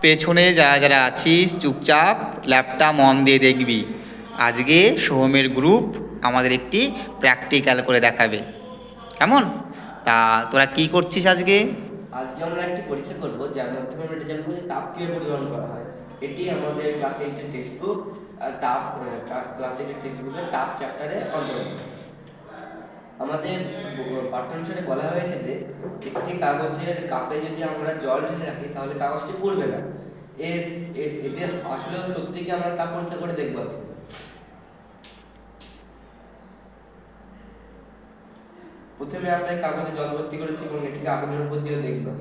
পেছনে যারা যারা আছিস চুপচাপ ল্যাপটা মন দিয়ে দেখবি। আজকে সোহমের গ্রুপ আমাদের একটি প্র্যাকটিক্যাল করে দেখাবে, কেমন? তা তোরা কি করছিস আজকে? আজকে আমরা একটি পরীক্ষা করব যার মাধ্যমে আমরা এটা জানবো যে তাপ কিভাবে পরিমাপ করা হয়। এটি আমাদের ক্লাস 8 এর টেক্সট বুক তাপ ক্লাস 8 এর টেক্সট বুকের তাপ চ্যাপ্টারে অন্তর্ভুক্ত। আমাদের পাঠ্যানুসারে বলা হয়েছে যে একটি কাগজের কাপে যদি আমরা জল ঢেলে রাখি তাহলে কাগজটি পুড়বে না। এটি আসলেও সত্যি কি আমরা তাপ পরীক্ষা করে দেখবো আজকে। প্রথমে আমরা এই কাগজে জল ভর্তি করেছি এবং এটিকে আগুনের উপর দিয়ে দেখবো।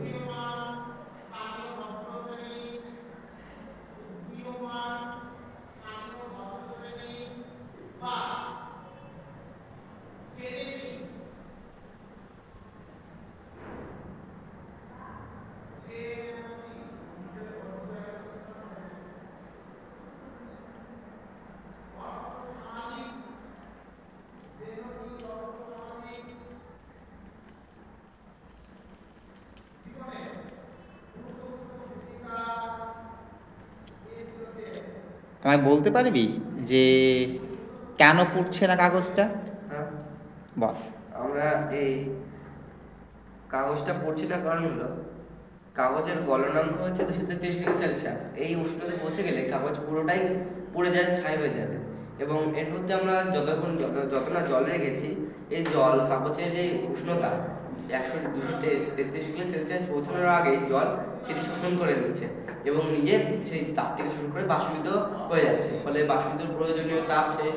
আমায় বলতে পারবি যে কেন পুড়ছে না কাগজটা? হ্যাঁ, বল। আমরা এই কাগজটা পড়ছি না কারণ হলো কাগজের গলনাঙ্ক হচ্ছে 233°C। এই উষ্ণতাতে পৌঁছে গেলে কাগজ পুরোটাই পুড়ে যায়, ছাই হয়ে যাবে। এবং এর মধ্যে আমরা যত না জল রেখেছি, এই জল কাগজের যে উষ্ণতা 233°C পৌঁছানোর আগেই জল সেটি শোষণ করে নিচ্ছে এবং নিজে সেই তাপটিকে শোষণ করে বাষ্পীভূত হয়ে যাচ্ছে। ফলে বাষ্পীভূত প্রয়োজনীয় তাপ সে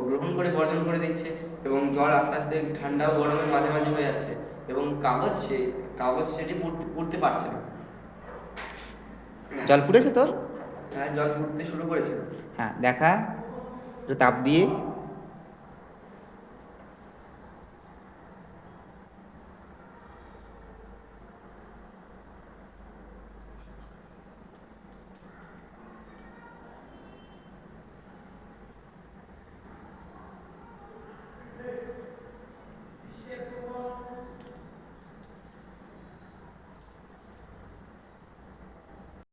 গ্রহণ করে বর্জন করে দিচ্ছে এবং জল আস্তে আস্তে ঠান্ডা ও গরমের মাঝামাঝি হয়ে যাচ্ছে এবং কাগজ সেটি পড়তে পারছে না। জল পুড়েছে তোর? হ্যাঁ, জল ফুটতে শুরু করেছিল। হ্যাঁ দেখা, একটু তাপ দিয়ে।